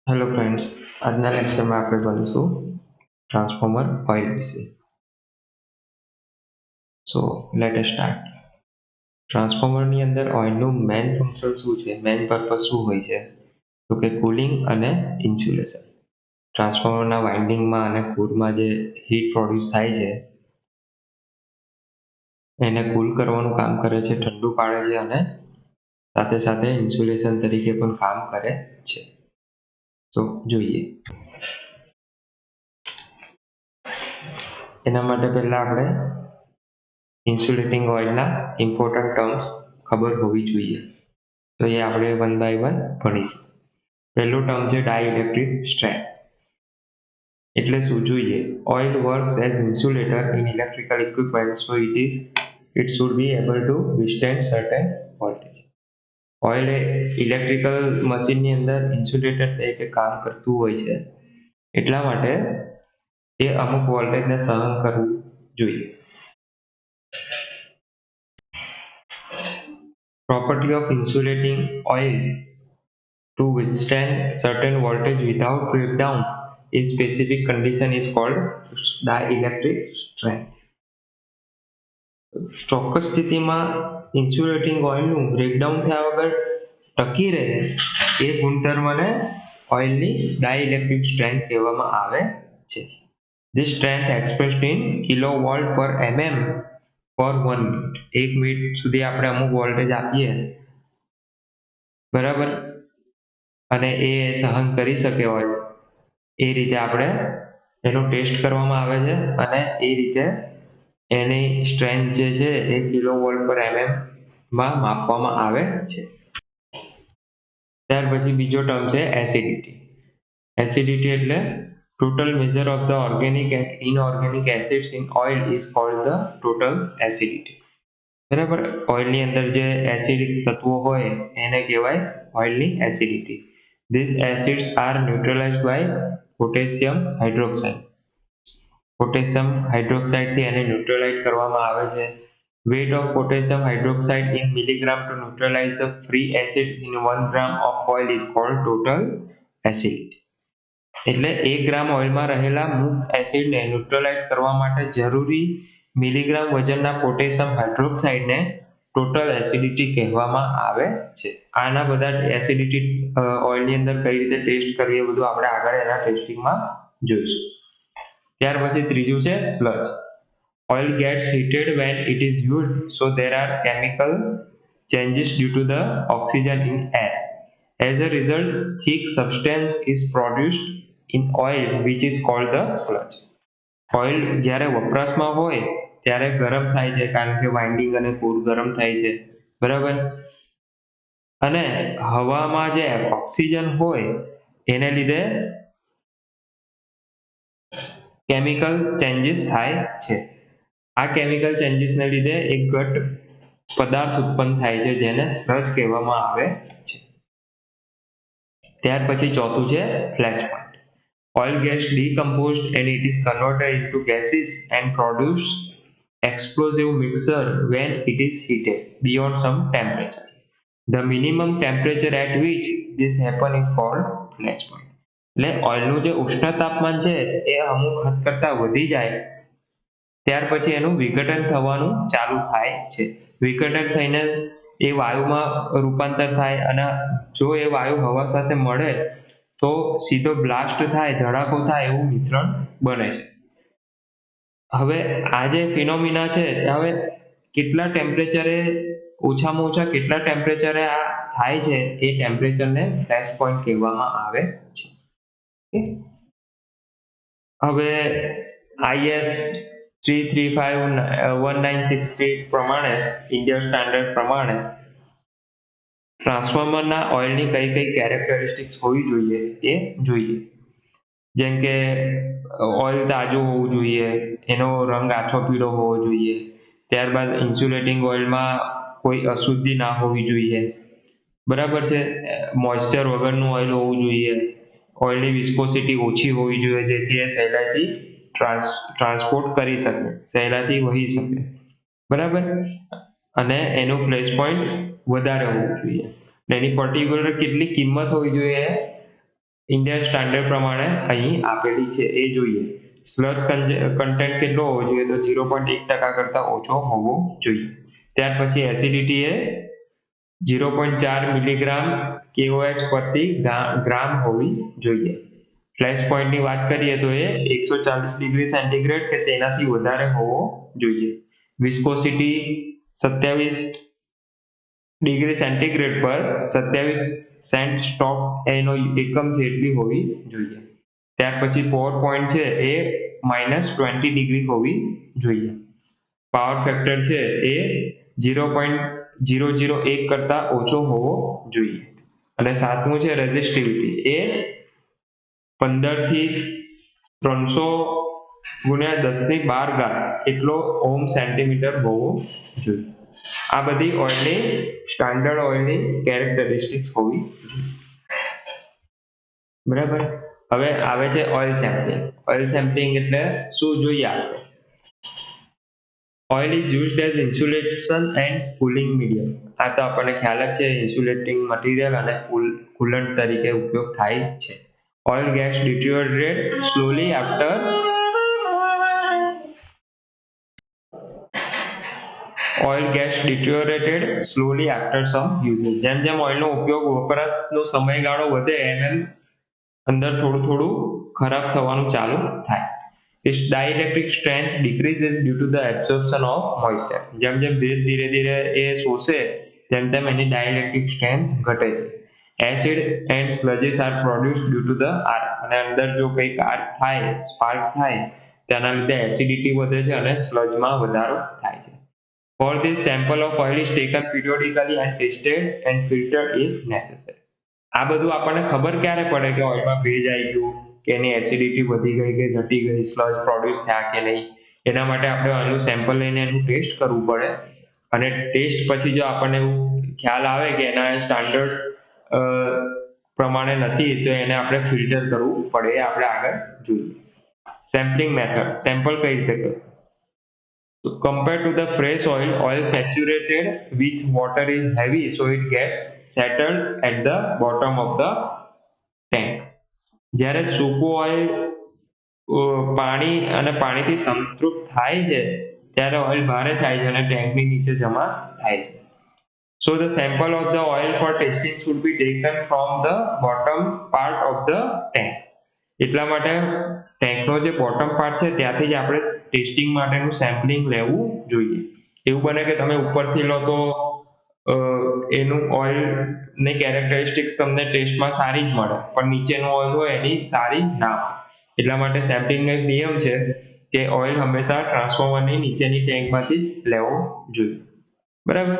Hello friends, આજના લેક્ચરમાં આપણે ભણીશું ટ્રાન્સફોર્મર ઓઇલ વિશે. So let us start. ટ્રાન્સફોર્મરની અંદર ઓઇલનું મેઇન ફંક્શન શું છે, મેઇન પર્પઝ શું હોય છે? તો કે કુલિંગ અને ઇન્સ્યુલેશન. ટ્રાન્સફોર્મરના વાઇન્ડિંગમાં અને કોરમાં જે હીટ પ્રોડ્યુસ થાય છે એને કુલ કરવાનું કામ કરે છે, ઠંડુ પાડે છે અને સાથે સાથે ઇન્સ્યુલેશન તરીકે પણ કામ કરે છે. તો જોઈએ. એના માટે પહેલા આપણે ઇન્સ્યુલેટિંગ ઓઇલના ઇમ્પોર્ટન્ટ ટર્મ્સ ખબર હોવી જોઈએ. તો એ આપણે વન બાય વન ભણીશું. પહેલું ટર્મ છે ડાઇલેક્ટ્રિક સ્ટ્રેન્થ. એટલે શું જોઈએ? Oil works as insulator in electrical equipment, so it should be able to withstand certain voltage. Oil એ ઇલેક્ટ્રિકલ મશીનની અંદર ઇન્સ્યુલેટર તરીકે કામ કરતું હોય છે, એટલા માટે એ અમુક વોલ્ટેજને સહન કરવું જોઈએ. Property of insulating oil to withstand certain voltage without breakdown in specific condition is called dielectric strength. ચોક્કસ સ્થિતિમાં ઇન્સ્યુલેટિંગ ઓઇલનું બ્રેકડાઉન થયા વગર ટકી રહે એ ગુણધર્મને ઓઇલની ડાઇલેક્ટ્રિક સ્ટ્રેન્થ કહેવામાં આવે છે. This strength expressed in kilovolt per mm પર 1 મિનિટ. 1 મિનિટ સુધી આપણે અમુક વોલ્ટેજ આપીએ, બરાબર, અને એ સહન કરી શકે હોય એ રીતે આપણે એનો ટેસ્ટ કરવામાં આવે છે અને એ રીતે એની સ્ટ્રેન્થ જે છે એ કિલોવોલ્ટ પર mm માં માપવામાં આવે છે. ત્યાર પછી બીજો ટર્મ છે એસિડિટી. એસિડિટી એટલે total measure of the organic and inorganic acids in oil is called the total acidity. બરાબર, ઓઇલની અંદર જે એસિડિક તત્વો હોય એને કહેવાય ઓઇલની acidity. These acids are neutralized by potassium hydroxide. Potassium હાઇડ્રોક્સાઇડથી એને ન્યુટ્રલાઇઝ કરવામાં આવે છે. Weight of potassium hydroxide in milligram to neutralize the free acids in 1 gram of oil is called total acidity. એટલે 1 ગ્રામ ઓઇલમાં રહેલા મુક્ત એસિડને ન્યુટ્રલાઇઝ કરવા માટે જરૂરી મિલીગ્રામ વજનના પોટેશિયમ હાઇડ્રોક્સાઇડને ટોટલ એસિડિટી કહેવામાં આવે છે. આના બધા એસિડિટી ઓઇલની અંદર કઈ રીતે ટેસ્ટ કરવી એ બધું આપણે આગળ એના ટેસ્ટિંગમાં જોઈશું. ત્યાર પછી ત્રીજું છે sludge. Oil gets heated when it is used, so there are chemical changes due to the oxygen in air. As a result, thick substance is produced in oil which is called the sludge. Oil જ્યારે વપરાશમાં હોય ત્યારે ગરમ થાય છે, કારણ કે winding અને કોર ગરમ થાય છે, બરાબર, અને હવામાં જે ઓક્સિજન હોય એને લીધે કેમિકલ ચેન્જીસ થાય છે. આ કેમિકલ ચેન્જીસને લીધે એક ઘટ પદાર્થ ઉત્પન્ન થાય છે જેને સ્લજ કહેવામાં આવે છે. ત્યાર પછી ચોથું છે flash point. Oil gets decomposed and it is converted into gases and produce explosive mixture when it is heated beyond some temperature. The minimum temperature at which this happen is called flash point. એટલે ઓઇલનું જે ઉષ્ણ તાપમાન છે એ અમુક હદ કરતા વધી જાય ત્યાર પછી એનું વિઘટન થવાનું ચાલુ થાય છે. વિઘટન થઈને એ વાયુમાં રૂપાંતર થાય અને જો એ વાયુ હવા સાથે મળે તો સીધો બ્લાસ્ટ થાય, ધડાકો થાય એવું મિશ્રણ બને છે. હવે આ જે ફિનોમિના છે, હવે કેટલા ટેમ્પરેચરે, ઓછામાં ઓછા કેટલા ટેમ્પરેચરે આ થાય છે એ ટેમ્પરેચરને ફ્લેશ પોઈન્ટ કહેવામાં આવે છે. હવે IS 3351963 પ્રમાણે, ઇન્ડિયન સ્ટાન્ડર્ડ પ્રમાણે ટ્રાન્સફોર્મરના ઓઇલની કઈ કઈ કેરેક્ટરિસ્ટિક્સ હોવી જોઈએ એ જોઈએ. જેમ કે ઓઇલ તાજું હોવું જોઈએ, એનો રંગ આછો પીળો હોવો જોઈએ, ત્યારબાદ ઇન્સ્યુલેટિંગ ઓઇલમાં કોઈ અશુદ્ધિ ના હોવી જોઈએ, બરાબર છે, મોઇસ્ચર વગરનું ઓઇલ હોવું જોઈએ, ઓઇલની વિસ્કોસિટી ઓછી હોવી જોઈએ જેથી એ સહેલાઈથી ટ્રાન્સપોર્ટ કરી શકે, સહેલાઈથી વહી શકે, બરાબર, અને એનું ફ્લેશ પોઈન્ટ વધારે હોવું જોઈએ. એની પર્ટિક્યુલર કેટલી કિંમત હોવી જોઈએ ઇન્ડિયન સ્ટાન્ડર્ડ પ્રમાણે અહીં આપેલી છે એ જોઈએ. સ્લજ કન્ટેન્ટ કેટલો હોવો જોઈએ તો 0.1% કરતાં ઓછો હોવો જોઈએ. ત્યાર પછી એસિડિટી એ 0.4 મિલીગ્રામ KOH પ્રતિ ગ્રામ હોવી જોઈએ. ફ્લેશ પોઈન્ટની વાત કરીએ તો એ 140 ડિગ્રી સેન્ટીગ્રેડ કે તેનાથી વધારે હોવો જોઈએ. વિસ્કોસિટી 27 ડિગ્રી સેન્ટીગ્રેડ પર 27 સેન્ટ સ્ટોક એનો એકમ જેટલી હોવી જોઈએ. ત્યાર પછી પોર પોઈન્ટ છે એ -20 ડિગ્રી હોવી જોઈએ. પાવર ફેક્ટર છે એ 0.001 કરતાં ઓછો હોવો જોઈએ. અને સાતમું છે રેઝિસ્ટિવિટી એ 15 થી 300 ગુણ્યા 10⁻12 એટલો ઓહમ સેન્ટીમીટર હોવો જોઈએ. આ બધી ઓઇલની સ્ટાન્ડર્ડ ઓઇલની કેરેક્ટરિસ્ટિક્સ હોવી જોઈએ. બરાબર. હવે આવે છે ઓઇલ સેમ્પલિંગ. ઓઇલ સેમ્પલિંગ એટલે શું જોઈએ આપણે? Oil is used as insulation and cooling medium. આ તો આપણને ખ્યાલ જ છે, ઇન્સ્યુલેટિંગ મટીરિયલ અને કુલન્ટ તરીકે ઉપયોગ થાય છે. Oil gas deteriorate slowly after oil gets deteriorated slowly after some usage. જેમ જેમ ઓઇલનો ઉપયોગ વપરાશનો સમયગાળો વધે એમ અંદર થોડું થોડું ખરાબ થવાનું ચાલુ થાય. Its dielectric strength decreases due to the absorption of moisture. જેમ જેમ ભેજ ધીરે ધીરે એ શોષે તેમ તેમ એની dielectric strength ઘટે છે. Acid and sludges are produced due to the arc. અને અંદર જો કંઈક આર્ક થાય, સ્પાર્ક થાય, તેના લીધે એસિડિટી વધે છે અને સ્લજમાં વધારો થાય છે. For this, sample of oil is taken periodically and tested and filtered if necessary. આ બધું આપણને ખબર ક્યારે પડે કે ઓઇલમાં ભેજ આવી ગયું કે એની એસિડિટી વધી ગઈ કે ઘટી ગઈ, સ્લજ પ્રોડ્યુસ થયા કે નહીં, એના માટે આપણે ઓઇલનું સેમ્પલ લઈને એનું ટેસ્ટ કરવું પડે. અને ટેસ્ટ પછી જો આપણને એવું ખ્યાલ આવે કે એના સ્ટાન્ડર્ડ પ્રમાણે નથી તો એને આપણે ફિલ્ટર કરવું પડે. એ આપણે આગળ જોઈએ. Sampling method. સેમ્પલ કઈ રીતે કરવું? So compared to the fresh oil, oil saturated with water is heavy, so it gets settled at the bottom of the tank. જ્યારે સૂકું ઓઇલ પાણી અને પાણીથી સંતૃપ્ત થાય છે ત્યારે ઓઇલ ભારે થાય છે અને ટેન્કની નીચે જમા થાય છે. So the sample of the oil for testing should be taken from the bottom part of the tank. એટલા માટે ટેન્કનો જે બોટમ પાર્ટ છે ત્યાંથી જ આપણે ટેસ્ટિંગ માટેનું સેમ્પલિંગ લેવું જોઈએ. એવું બને કે તમે ઉપરથી લો તો એનું ઓઇલની કેરેક્ટરિસ્ટિક્સ તમને ટેસ્ટમાં સારી જ મળે, પણ નીચેનું ઓઇલ હોય એની સારી ના હોય. એટલા માટે સેમ્પલિંગનો એક નિયમ છે કે ઓઇલ હંમેશા ટ્રાન્સફોર્મરની નીચેની ટેન્કમાંથી જ લેવો જોઈએ. બરાબર.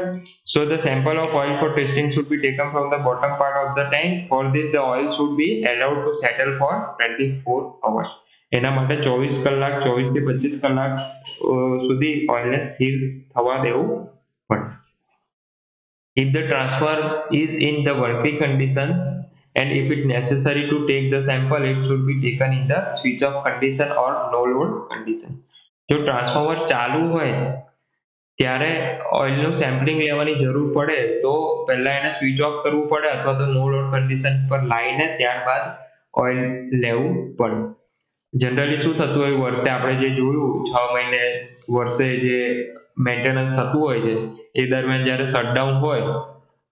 So the sample of oil for testing should be taken from the bottom part of the tank. For this, the oil should be allowed to settle for 24 hours. એના માટે 24 કલાક, 24 થી 25 કલાક સુધી ઓઇલને સ્થિર થવા દેવું પડે. If the transfer is in the working condition and if it necessary to take the sample, it should be taken in the switch off condition or no load condition. જો ટ્રાન્સફોર્મર ચાલુ હોય ત્યારે ઓઇલનું સેમ્પલિંગ લેવાની જરૂર પડે તો પહેલા એને સ્વિચ ઓફ કરવું પડે અથવા તો નો લોડ કન્ડિશન પર લાવીને ત્યારબાદ ઓઇલ લેવું પડે. જનરલી શું થતું હોય, વર્ષે આપણે જે જોયું 6 મહિને વર્ષે જે મેન્ટેનન્સ થતું હોય છે એ દરમિયાન જ્યારે શટડાઉન હોય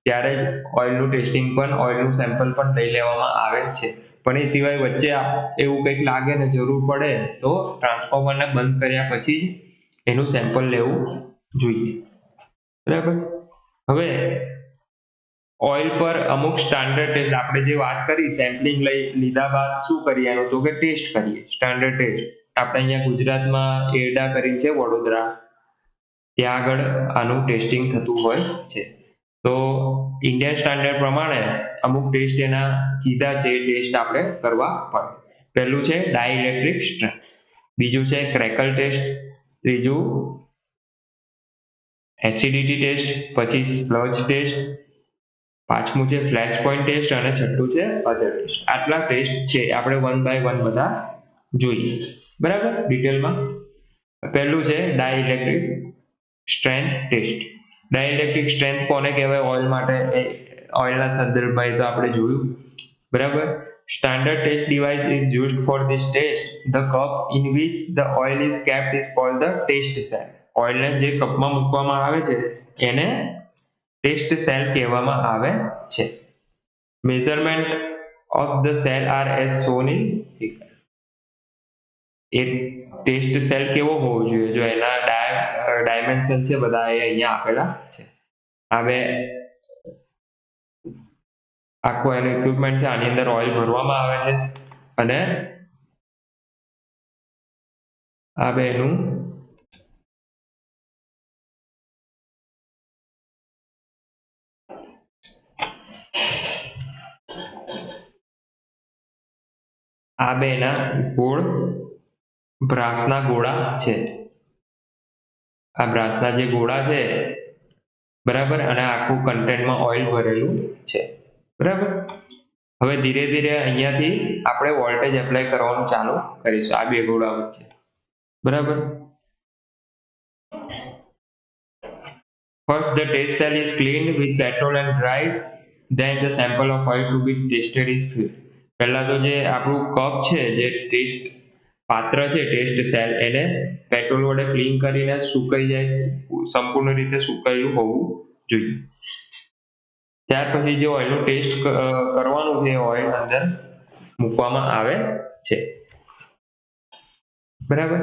ત્યારે ઓઇલનું ટેસ્ટિંગ પણ, ઓઇલનું સેમ્પલ પણ લઈ લેવામાં આવે છે. પણ એ સિવાય વચ્ચે એવું કંઈક લાગે ને જરૂર પડે તો ટ્રાન્સફોર્મરને બંધ કર્યા પછી એનું સેમ્પલ લેવું જોઈએ. બરાબર. હવે ઓઇલ પર અમુક સ્ટાન્ડર્ડ ટેસ્ટ, આપણે જે વાત કરી સેમ્પલિંગ લીધા બાદ શું કરીએ એનું તો કે ટેસ્ટ કરીએ. સ્ટાન્ડર્ડ ટેસ્ટ આપણે અહીંયા ગુજરાતમાં એરડા કરીને છે વડોદરા, ત્યાં આગળ આનું ટેસ્ટિંગ થતું હોય છે. તો ઇન્ડિયન સ્ટાન્ડર્ડ પ્રમાણે અમુક ટેસ્ટ એના કીધા છે એ ટેસ્ટ આપણે કરવા પડે. પહેલું છે ડાઇલેક્ટ્રિક સ્ટ્રેન્થ, બીજું છે ક્રેકલ ટેસ્ટ, ત્રીજું એસિડિટી ટેસ્ટ, પછી સ્લજ ટેસ્ટ, પાંચમું છે ફ્લેશ પોઈન્ટ ટેસ્ટ અને છઠ્ઠું છે અધર ટેસ્ટ. આટલા ટેસ્ટ છે, આપણે 1 બાય 1 બધા જોઈએ. બરાબર, ડિટેલમાં. પહેલું છે dielectric strength test. Dielectric strength કોને કહેવાય ઓઇલ માટે? ઓઇલના સંદર્ભમાં તો આપણે જોયું. બરાબર. standard test device is used for this test. The cup in which the oil is kept is called the test cell. Oil ને જે કપમાં મૂકવામાં આવે છે એને ટેસ્ટ સેલ કહેવામાં આવે છે. Measurement of the cell are as shown in figure. એક ટેસ્ટ સેલ કેવો હોવો જોઈએ, જો એના ડાયમેન્શન છે બધા એ અહીંયા આપેલા છે. હવે આખું એનું ઇક્વિપમેન્ટ છે, આની અંદર ઓઇલ ભરવામાં આવે છે અને આ બેનું આ બેના ગોળ બ્રાસના ગોળા છે. આ બ્રાસના જે ગોળા છે બરાબર, અને આખું કન્ટેનરમાં ઓઇલ ભરેલું છે બરાબર. હવે ધીરે ધીરે અહીંયાથી આપણે વોલ્ટેજ એપ્લાય કરવાનું ચાલુ કરીશું આ બે ગોળા વચ્ચે બરાબર. First, the test cell is cleaned with petrol and dried. Then the sample of oil to be tested is filled. પહેલા તો જે આપણું કપ છે, જે ટેસ્ટ પાત્ર છે ટેસ્ટ સેલ, એને પેટ્રોલ વડે ક્લીન કરીને સુકાઈ જાય, સંપૂર્ણ રીતે સુકાયેલું હોવું જોઈએ. ત્યાર પછી જે ઓઇલનું ટેસ્ટ કરવાનું છે ઓઇલ અંદર મૂકવામાં આવે છે બરાબર.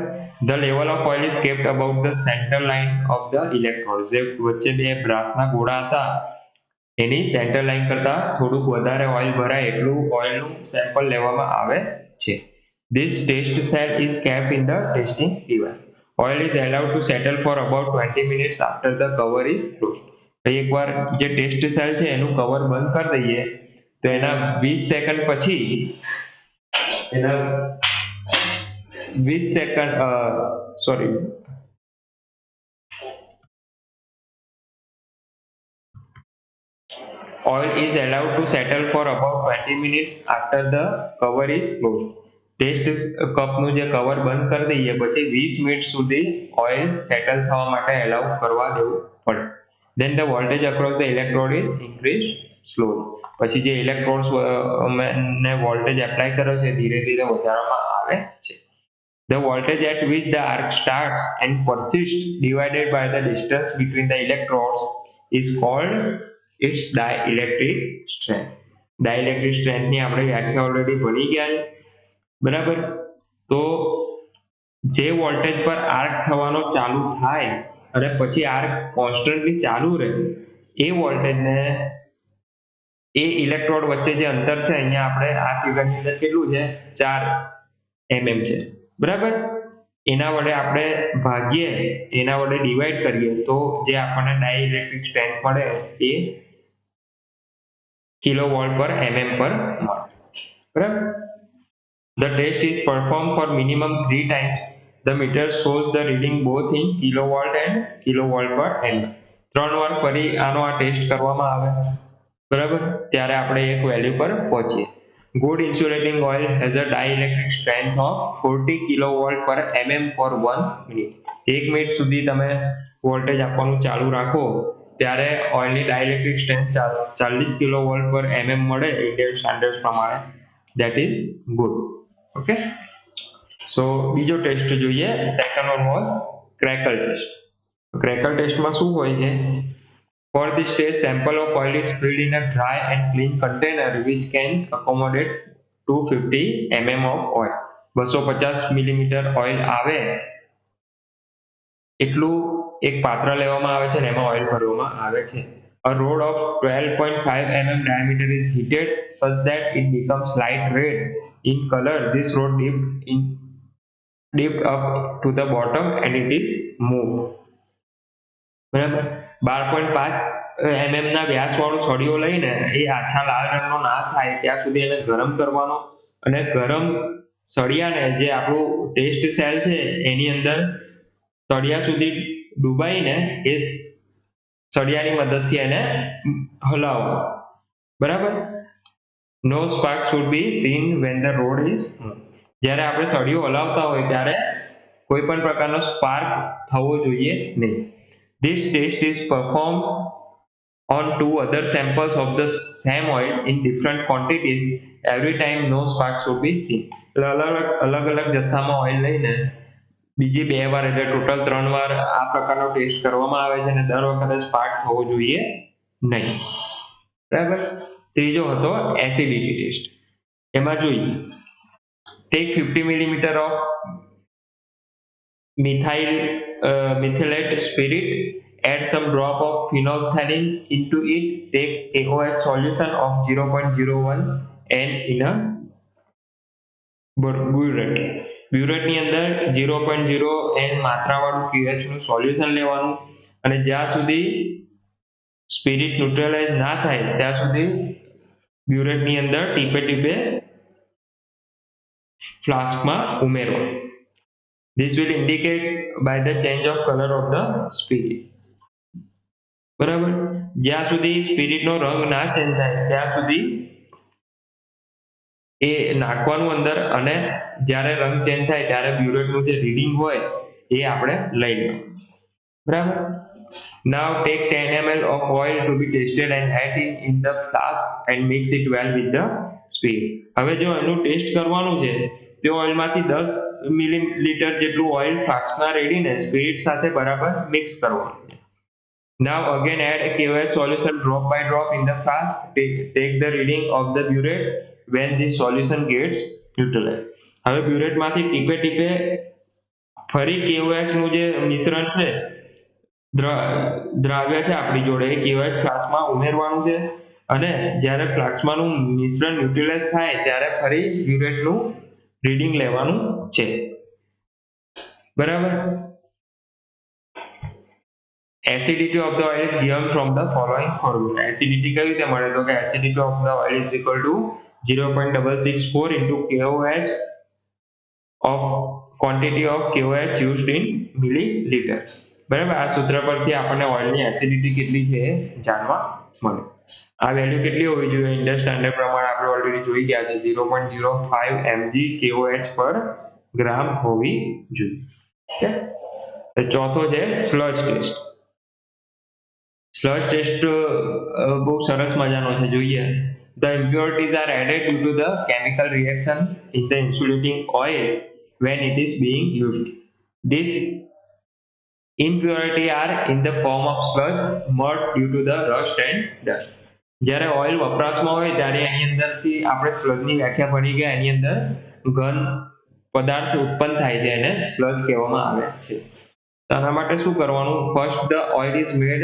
The level of oil is kept above the center line of the electrodes. જે વચ્ચે બે બ્રાસના ગોળા હતા એની સેન્ટર લાઈન કરતા થોડુંક વધારે ઓઇલ ભરાય એટલું ઓઇલનું સેમ્પલ લેવામાં આવે છે. This test cell is kept in the testing device. Oil is allowed to settle for about 20 minutes after the cover is closed. એકવાર જે ટેસ્ટ સેલ છે એનું કવર બંધ કરી દઈએ તો એના 20 સેકન્ડ પછી એના 20 second sorry oil is allowed to settle for about 20 minutes after the cover is closed. Test કપનું જે કવર બંધ કરી દઈએ પછી 20 મિનિટ સુધી ઓઇલ સેટલ થવા માટે એલાઉ કરવા દેવું પડે. Then the voltage across the electrode is increased slowly. પછી જે ઇલેક્ટ્રોડ્સ ને વોલ્ટેજ એપ્લાય કર્યો છે ધીરે ધીરે વધારવામાં આવે છે. The voltage at which the arc starts and persists divided by the distance between the electrodes is called its dielectric strength. Dielectric strength ની આપણે વ્યાખ્યા ઓલરેડી ભણી ગયા છે બરાબર. તો જે વોલ્ટેજ પર આર્ક થવાનો ચાલુ થાય અને પછી આર્ક કોન્સ્ટન્ટલી ચાલુ રહે એ વોલ્ટેજને એ ઇલેક્ટ્રોડ વચ્ચે જે અંતર છે, અહીંયા આપણે આ ફિગરની અંદર કેટલું છે 4 mm છે બરાબર. એના વડે આપણે ભાગીએ, એના વડે ડિવાઈડ કરીએ તો જે આપણને ડાઇલેક્ટ્રિક સ્ટ્રેન્થ મળે એ કિલોવોલ્ટ પર mm પર મળે બરાબર. The test is performed for minimum 3 times. The meter shows the reading both in kilowatt and kilovolt per mm. 3 વાર ફરી આનો આ ટેસ્ટ કરવામાં આવે બરાબર, ત્યારે આપણે એક વેલ્યુ પર પહોંચીએ. Good insulating oil has a dielectric strength of 40 kilovolt per mm for 1 minute. 1 minute સુધી તમે વોલ્ટેજ આપવાનું ચાલુ રાખો ત્યારે ઓઇલની ડાઇલેક્ટ્રિક સ્ટ્રેન્થ 40 કિલોવોલ્ટ પર mm મળે ઇન્ડિયન સ્ટાન્ડર્ડ પ્રમાણે. That is good. Okay, so બીજો ટેસ્ટ જોઈએ. Second one was crackle test. Crackle ટેસ્ટમાં શું હોય છે? For this test, sample of oil is filled in a dry and clean container which can accommodate 250 mm of oil. 250 millimetre oil આવે એટલું એક પાત્ર લેવામાં આવે છે અને એમાં ઓઇલ ભરવામાં આવે છે. A rod of 12.5 mm diameter is heated such that it becomes light red in color. This rod dipped up to the bottom and it is moved. બરાબર. 12.5 mm ના વ્યાસવાળો સળિયો લઈને એ આછા લાલ રંગનો ના થાય ત્યાં સુધી એને ગરમ કરવાનો અને ગરમ સળિયાને જે આપણું ટેસ્ટ સેલ છે એની અંદર સળિયા સુધી ડૂબાઈને એ સળિયાની મદદથી એને હલાવવો બરાબર. No spark should be seen when the rod is moved. જ્યારે આપણે સળિયો હલાવતા હોય ત્યારે કોઈ પણ પ્રકારનો સ્પાર્ક થવો જોઈએ નહીં. This test is performed on two other samples of the same oil in different quantities, every time no sparks would be seen. એટલે અલગ અલગ જથ્થામાં ઓઇલ લઈને બીજી 2 વાર એટલે ટોટલ 3 વાર આ પ્રકારનો ટેસ્ટ કરવામાં આવે છે અને દર વખતે સ્પાર્ક થવો જોઈએ નહીં. બરાબર. ત્રીજો હતો એસિડિટી ટેસ્ટ. એમાં જોઈએ take 50 millimeter of methylate spirit, add some drop of phenolphthalein into it, take KOH solution of 0.01 and in a burette. બ્યુરેટની અંદર 0.0 n માત્રાવાળું KOH નું સોલ્યુશન લેવાનું અને જ્યાં સુધી સ્પિરિટ ન્યુટ્રલાઇઝ ના થાય ત્યાં સુધી બ્યુરેટની અંદર ટીપે ટીપે ફ્લાસ્કમાં ઉમેરવાનું. This will indicate by the change of color of the spirit. બરાબર. જ્યાં સુધી સ્પિરિટનો રંગ ના ચેન્જ થાય ત્યાં સુધી એ નાખવાનું અંદર અને જ્યારે રંગ ચેન્જ થાય ત્યારે બ્યુરેટનું જે રીડિંગ હોય એ આપણે લઈ લેવાનું. બરાબર. Now take 10 ml of oil to be tested and add it in the flask and mix it well with the spirit. હવે જો એનું ટેસ્ટ કરવાનું છે તે ઓઇલમાંથી 10 મિલીલીટર જેટલું ઓઇલ ફ્લાસ્કમાં રેડીને સ્પિરિટ સાથે બરાબર મિક્સ કરવાનું છે. Now again add a KOH solution drop by drop in the flask. Take the reading of the burette when this solution gets neutralized. હવે બ્યુરેટમાંથી ટીપે ટીપે ફરી KOH નું જે મિશ્રણ છે દ્રાવ્ય છે આપણી જોડે એ KOH ફ્લાસ્કમાં ઉમેરવાનું છે અને જ્યારે ફ્લાસ્કમાંનું મિશ્રણ ન્યુટ્રલાઇઝ થાય ત્યારે ફરી બ્યુરેટનું રીડિંગ લેવાનું છે. બરાબર. Acidity of the oil is given from the following formula. Acidity કઈ રીતે મળે તો કે acidity of the oil is equal to 0.664 into KOH of quantity of KOH used in milliliter. બરાબર. આ સૂત્ર પરથી આપણને ઓઇલની એસિડિટી કેટલી છે એ જાણવા મળે. આ વેલ્યુ કેટલી હોવી જોઈએ ઇન્ડસ સ્ટાન્ડર્ડ પ્રમાણે આપણે ઓલરેડી જોઈ ગયા છે 0.05 mg KOH પર ગ્રામ હોવી જોઈએ. ઓકે. ચોથો છે સ્લજ ટેસ્ટ. સ્લજ ટેસ્ટ બહુ સરસ મજાનો છે, જોઈએ. The impurities are added due to the chemical reaction in the insulating oil when it is being used. These impurities are in the form of sludge, mud due to the rust and dust. જ્યારે oil વપરાશમાં હોય ત્યારે એની અંદરથી આપણે સ્લજની વ્યાખ્યા પડી કે એની અંદર ઘન પદાર્થ ઉત્પન્ન થાય છે, એને સ્લજ કહેવામાં આવે છે. તો આના માટે શું કરવાનું? First the oil is made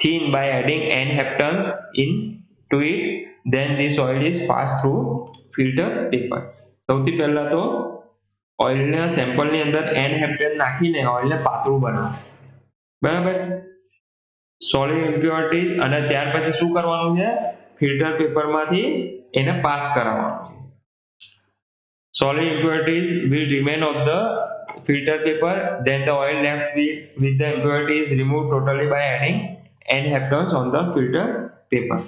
thin by adding n heptanes into it, then this oil is passed through filter paper. સૌથી પહેલા તો ઓઇલના સેમ્પલની અંદર n હેપ્ટેન નાખીને ઓઇલને પાતળું બનાવો. બરાબર. સોલિડ ઇમ્પ્યોરિટીઝ અને ત્યાર પછી શું કરવાનું છે? ફિલ્ટર પેપરમાંથી એને પાસ કરાવવાનું છે. Solid impurities will remain on the filter paper, then the oil left with the impurities removed totally by adding n heptanes on the filter paper.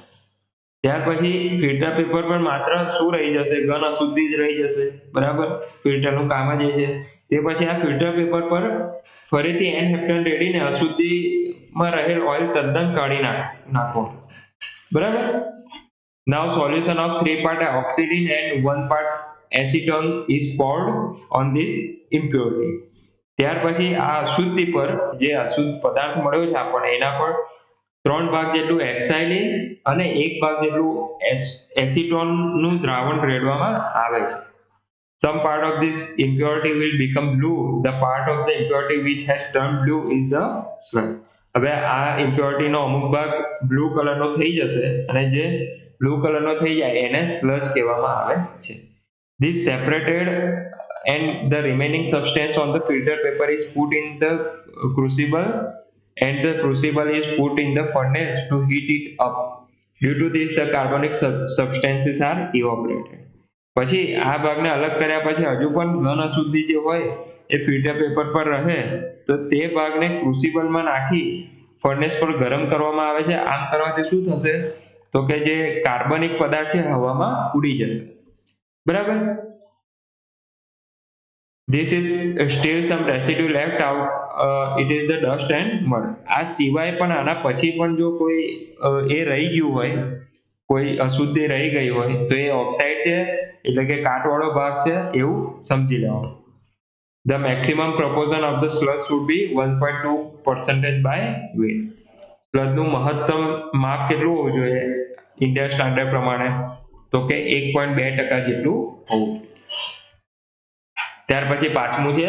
ત્યાર પછી ફિલ્ટર પેપર પર માત્ર શું રહી જશે? ઘન અશુદ્ધિ જ રહી જશે. બરાબર. ફિલ્ટરનું કામ જ એ છે. તે પછી આ ફિલ્ટર પેપર પર ફરીથી n હેપ્ટન રેડીને અશુદ્ધિમાં રહેલ ઓઇલ તદ્દન કાઢી નાખો. બરાબર. Now solution of 3 part oxidine and 1 part acetone is poured on this impurity. ત્યાર પછી આ અશુદ્ધિ પર જે અશુદ્ધ પદાર્થ મળ્યો છે આપણને એના પર 3 ભાગ જેટલું એક્સાઇલિન અને 1 ભાગ જેટલું એસિટોનનું દ્રાવણ રેડવામાં આવે છે. Some part of this impurity will become blue. The part of the impurity which has turned blue is the sludge. હવે આ ઇમ્પ્યોરિટીનો અમુક ભાગ બ્લુ કલરનો થઈ જશે અને જે બ્લુ કલરનો થઈ જાય એને સ્લજ કહેવામાં આવે છે. This separated and the remaining substance on the filter paper is put in the crucible and the crucible is put in the furnace to heat it up. Due to this the carbonic substances are evaporated. પછી આ ભાગને અલગ કર્યા પછી હજુ પણ ઘન અશુદ્ધિ જે હોય એ ફિલ્ટર પેપર પર રહે તો તે ભાગને ક્રુસિબલમાં નાખી ફર્નેસ પર ગરમ કરવામાં આવે છે. આમ કરવાથી શું થશે તો કે જે કાર્બનિક પદાર્થ છે હવામાં ઉડી જશે. બરાબર. This is still some residue left it is the dust and mud. આ સિવાય પણ આના પછી પણ જો કોઈ એ રહી ગયું હોય, કોઈ અશુદ્ધિ રહી ગઈ હોય તો એ ઓક્સાઇડ છે, એટલે કે કાટવાળો ભાગ છે એવું સમજી લેવાનું. The maximum proportion of the sludge should be 1.2% by weight. Sludge નું મહત્તમ માપ કેટલું હોવું જોઈએ ઇન્ડિયન સ્ટાન્ડર્ડ પ્રમાણે? તો કે 1.2% જેટલું હોવું. ત્યાર પછી પાંચમું છે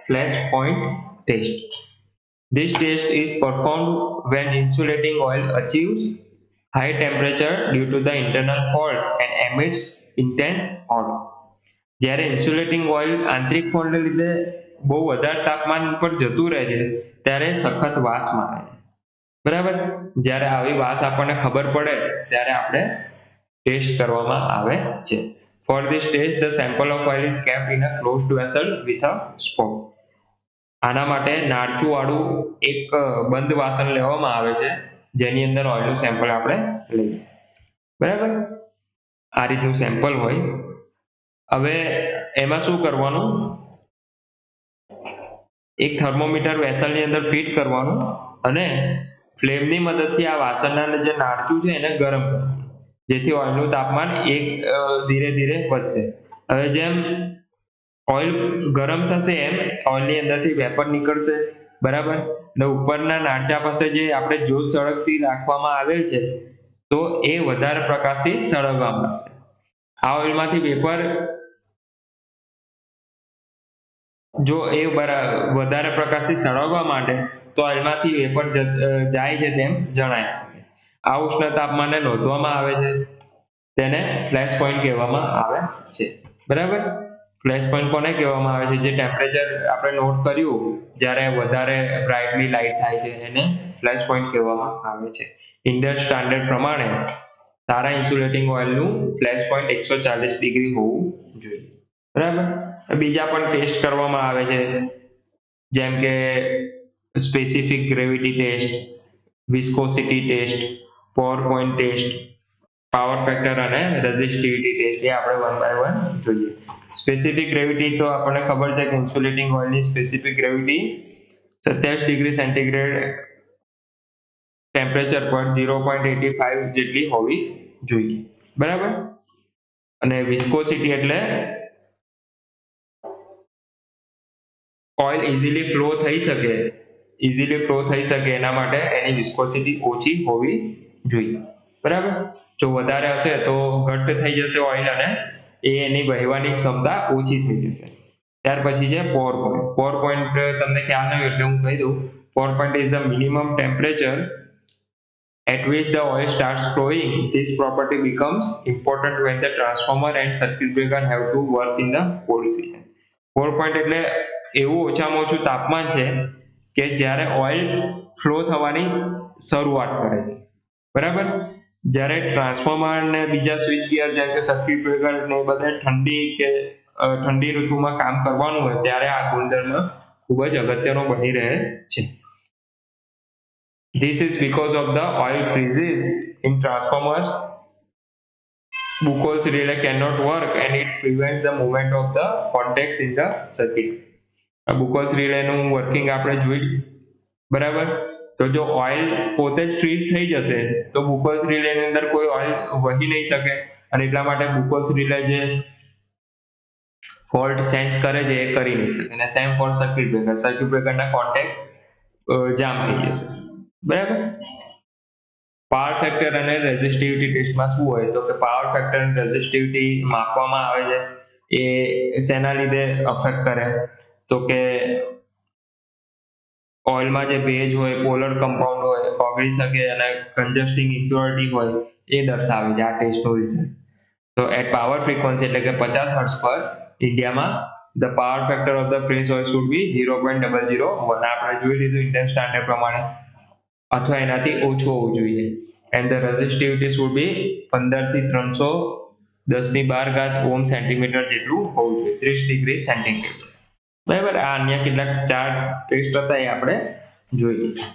flash point test. This test is performed when insulating oil achieves high temperature due to the internal fault and emits intense odor. જ્યારે ઇન્સ્યુલેટિંગ ઓઇલ આંતરિક ફોલ્ડને લીધે બહુ વધારે તાપમાન પર જતું રહે છે ત્યારે સખત વાસ મારે છે. બરાબર? જ્યારે આવી વાસ આપણને ખબર પડે ત્યારે આપણે ટેસ્ટ કરવામાં આવે છે. For this test, the sample of oil is kept in a closed vessel with a spout. આના માટે નાળચું વાળું એક બંધ વાસણ લેવામાં આવે છે જેની અંદર ઓઇલનું સેમ્પલ આપણે લઈએ. બરાબર? આ રીતનું સેમ્પલ હોય. હવે એમાં શું કરવાનું? એક થર્મોમીટર વેસલની અંદર ફિટ કરવાનું અને ફ્લેમની મદદથી આ વાસણના જે નાળચું છે એને ગરમ કરવાનું, જેથી ઓઇલનું તાપમાન ધીરે ધીરે વધશે. હવે જેમ ઓઇલ ગરમ થશે એમ ઓઇલની અંદરથી વેપર નીકળશે. બરાબર? અને ઉપરના નાળચા પાસે જે આપણે જ્યોત સળગતી રાખવામાં આવેલ છે તો એ વધારે પ્રકાશથી સળગવા મળશે. આ ઓઇલમાંથી વેપર જો એ વધારે પ્રકાશથી સળગવા માટે તો ઓઇલમાંથી વેપર જાય છે તેમ જણાય. આ ઉષ્ણ તાપમાનને નોંધવામાં આવે છે, તેને ફ્લેશ પોઈન્ટ કહેવામાં આવે છે. બરાબર? ફ્લેશ પોઈન્ટ કોને કહેવામાં આવે છે? જે ટેમ્પરેચર આપણે નોટ કર્યું જ્યારે વધારે બ્રાઇટલી લાઇટ થાય છે એને ફ્લેશ પોઈન્ટ કહેવામાં આવે છે. ઇન્ડિયન સ્ટાન્ડર્ડ પ્રમાણે સારા ઇન્સ્યુલેટિંગ ઓઇલનું ફ્લેશ પોઈન્ટ 140 ડિગ્રી હોવું જોઈએ. બરાબર? બીજા પણ ટેસ્ટ કરવામાં આવે છે, જેમ કે specific gravity test, viscosity test, pour point test, power factor અને રેઝિસ્ટિવિટી ટેસ્ટ. એ આપણે વન બાય વન જોઈએ. સ્પેસિફિક ગ્રેવિટી તો આપણને ખબર છે કે ઇન્સ્યુલેટિંગ ઓઇલની specific gravity 27 degree centigrade temperature પર 0.85 જેટલી હોવી જોઈએ. બરાબર? અને વિસ્કોસિટી એટલે ઓઇલ ઇઝીલી ફ્લો થઈ શકે એના માટે એની વિસ્કોસિટી ઓછી હોવી જોઈએ. બરાબર? જો વધારે હશે તો ઘટ્ટ થઈ જશે ઓઇલ અને એની વહેવાની ક્ષમતા ઓછી થઈ જશે. ત્યાર પછી છે પોર પોઈન્ટ. પોર પોઈન્ટ તમને ખ્યાલ નહીં એટલે હું કહી દઉં. પોર point is the minimum temperature at which the oil starts flowing. This property becomes important when the transformer and circuit breaker have to work in the cold season. Pour point એટલે એવું ઓછામાં ઓછું તાપમાન છે કે જ્યારે ઓઇલ ફ્લો થવાની શરૂઆત કરે છે. બરાબર? જ્યારે ટ્રાન્સફોર્મર ને બીજા સ્વિચ ગિયર જેમ કે સર્કિટ બ્રેકર ને બધે ઠંડી ઋતુમાં કામ કરવાનું હોય ત્યારે આ ગુણધર્મ ખૂબ જ અગત્યનો બની રહે છે. This is because of the oil freezes in transformers. Buchholz relay cannot work and it prevents the movement of the contacts in the circuit. Buchholz relay નું વર્કિંગ આપણે જોઈ. બરાબર? તો જો ઓઇલ પોતે જ ફ્રીઝ થઈ જશે તો Buchholz relay ની અંદર કોઈ ઓઇલ વહી નહીં શકે અને એટલા માટે Buchholz relay જે ફોલ્ટ સેન્સ કરે છે એ કરી નહીં શકે. અને સેમ ફોર સર્કિટ બ્રેકરના કોન્ટેક્ટ જામ થઈ જશે. બરાબર? પાવર ફેક્ટર અને રેઝિસ્ટિવિટી ટેસ્ટમાં શું હોય તો કે પાવર ફેક્ટર અને રેઝિસ્ટિવિટી માપવામાં આવે છે. એ શેના લીધે અફેક્ટ કરે તો કે ઓઇલમાં જે ભેજ હોય, પોલર કમ્પાઉન્ડ હોય, ઓગળી શકે અને કન્જસ્ટિંગ ઇમ્પ્યોરિટી હોય એ દર્શાવે છે આ ટેસ્ટનું રિઝલ્ટ. તો એટ પાવર ફ્રીક્વન્સી એટલે કે 50 હર્ટ્ઝ પર ઇન્ડિયામાં the power factor of the fresh oil should be 0.001. આપણે જોઈ લીધું ઇન્ડિયન સ્ટાન્ડર્ડ પ્રમાણે, અથવા એનાથી ઓછું હોવું જોઈએ. and the resistivity should be 15 થી 310 ઓહમ સેન્ટીમીટર જેટલું હોવું જોઈએ, 30 ડિગ્રી સેન્ટીગ્રેડ. બરાબર? આ અન્ય કેટલાક 4 ટેસ્ટ હતા એ આપણે જોઈ લીધા.